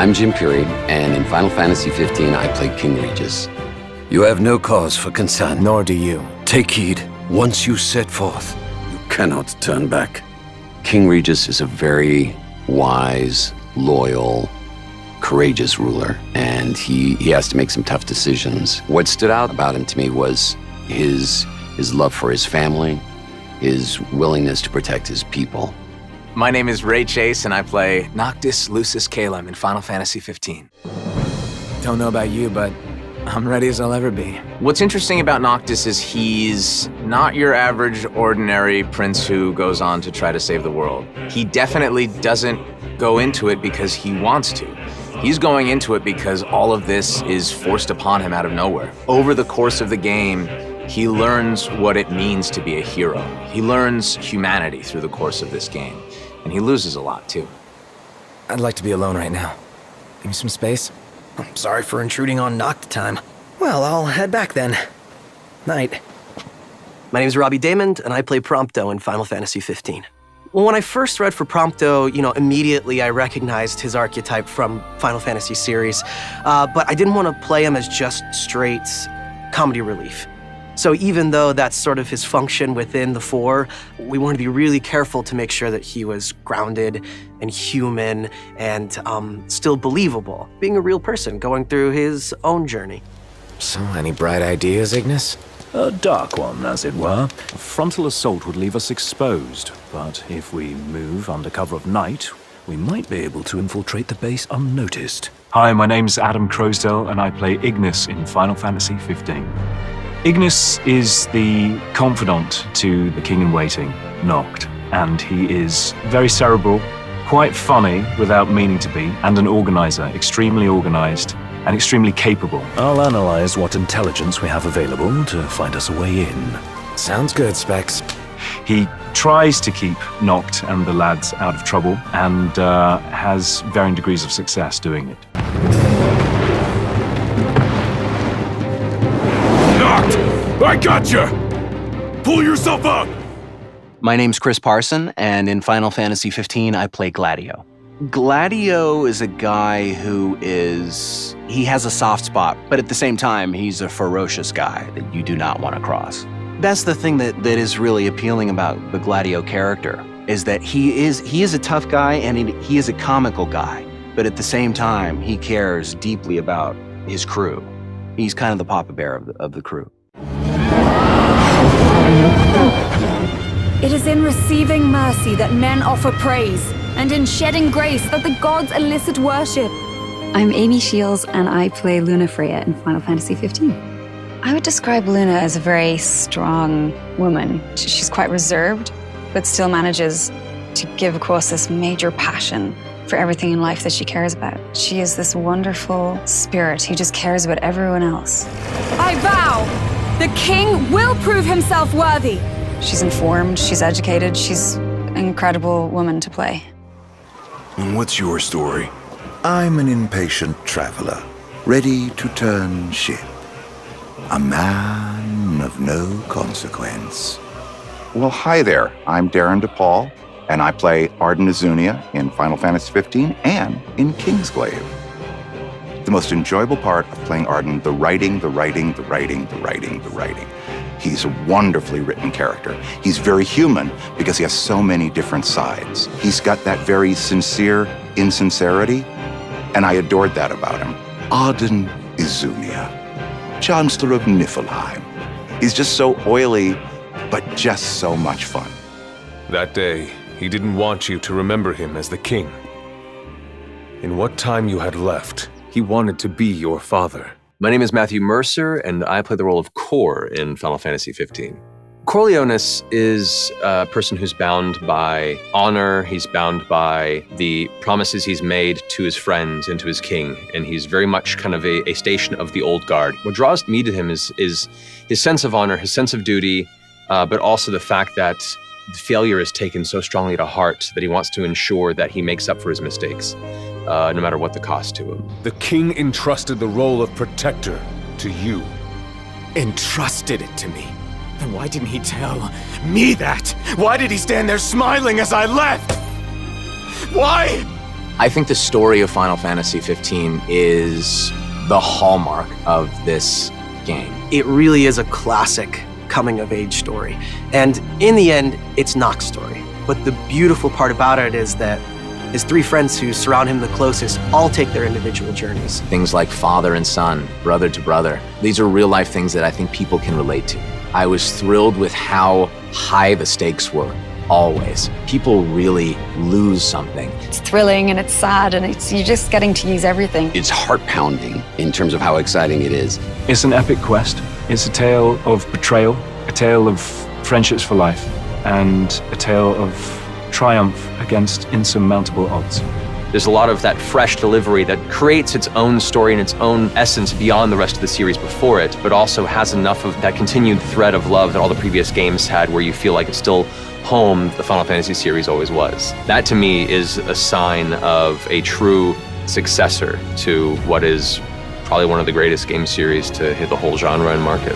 I'm Jim Puri, and in Final Fantasy 15, I play King Regis. You have no cause for concern. Nor do you. Take heed. Once you set forth, you cannot turn back. King Regis is a very wise, loyal, courageous ruler, and he has to make some tough decisions. What stood out about him to me was his love for his family, his willingness to protect his people. My name is Ray Chase, and I play Noctis Lucis Calum in Final Fantasy 15. Don't know about you, but I'm ready as I'll ever be. What's interesting about Noctis is he's not your average, ordinary prince who goes on to try to save the world. He definitely doesn't go into it because he wants to. He's going into it because all of this is forced upon him out of nowhere. Over the course of the game, he learns what it means to be a hero. He learns humanity through the course of this game, and he loses a lot too. I'd like to be alone right now. Give me some space. I'm sorry for intruding on Noct time. Well, I'll head back then. Night. My name is Robbie Damon, and I play Prompto in Final Fantasy 15. Well, when I first read for Prompto, immediately I recognized his archetype from Final Fantasy series, but I didn't want to play him as just straight comedy relief. So even though that's sort of his function within the four, we wanted to be really careful to make sure that he was grounded and human and still believable, being a real person going through his own journey. So, any bright ideas, Ignis? A dark one, as it were. A frontal assault would leave us exposed, but if we move under cover of night, we might be able to infiltrate the base unnoticed. Hi, my name's Adam Croasdale, and I play Ignis in Final Fantasy 15. Ignis is the confidant to the king-in-waiting, Noct, and he is very cerebral, quite funny without meaning to be, and an organizer, extremely organized and extremely capable. I'll analyze what intelligence we have available to find us a way in. Sounds good, Specs. He tries to keep Noct and the lads out of trouble, and has varying degrees of success doing it. I gotcha! Pull yourself up! My name's Chris Parsons, and in Final Fantasy 15, I play Gladio. Gladio is a guy he has a soft spot, but at the same time, he's a ferocious guy that you do not want to cross. That's the thing that is really appealing about the Gladio character, is that he is a tough guy and he is a comical guy, but at the same time, he cares deeply about his crew. He's kind of the Papa Bear of the crew. It is in receiving mercy that men offer praise, and in shedding grace that the gods elicit worship. I'm Amy Shields, and I play Luna Freya in Final Fantasy 15. I would describe Luna as a very strong woman. She's quite reserved, but still manages to give across this major passion for everything in life that she cares about. She is this wonderful spirit who just cares about everyone else. I vow, the king will prove himself worthy. She's informed, she's educated, she's an incredible woman to play. And what's your story? I'm an impatient traveler, ready to turn ship. A man of no consequence. Well, hi there. I'm Darren DePaul, and I play Arden Azunia in Final Fantasy 15 and in Kingsglaive. The most enjoyable part of playing Arden, the writing. He's a wonderfully written character. He's very human because he has so many different sides. He's got that very sincere insincerity, and I adored that about him. Arden Azunia, Chancellor of Niflheim. He's just so oily, but just so much fun. That day, he didn't want you to remember him as the king. In what time you had left, he wanted to be your father. My name is Matthew Mercer, and I play the role of Cor in Final Fantasy 15. Corleones is a person who's bound by honor, he's bound by the promises he's made to his friends and to his king, and he's very much kind of a station of the old guard. What draws me to him is his sense of honor, his sense of duty, but also the fact that failure is taken so strongly to heart that he wants to ensure that he makes up for his mistakes, no matter what the cost to him. The king entrusted the role of protector to you. Entrusted it to me? Then why didn't he tell me that? Why did he stand there smiling as I left? Why? I think the story of Final Fantasy 15 is the hallmark of this game. It really is a classic coming-of-age story. And in the end, it's Nox's story. But the beautiful part about it is that his three friends who surround him the closest all take their individual journeys. Things like father and son, brother to brother. These are real-life things that I think people can relate to. I was thrilled with how high the stakes were, always. People really lose something. It's thrilling and it's sad and you're just getting to use everything. It's heart-pounding in terms of how exciting it is. It's an epic quest. It's a tale of betrayal, a tale of friendships for life, and a tale of triumph against insurmountable odds. There's a lot of that fresh delivery that creates its own story and its own essence beyond the rest of the series before it, but also has enough of that continued thread of love that all the previous games had, where you feel like it's still home the Final Fantasy series always was. That to me is a sign of a true successor to what is probably one of the greatest game series to hit the whole genre and market.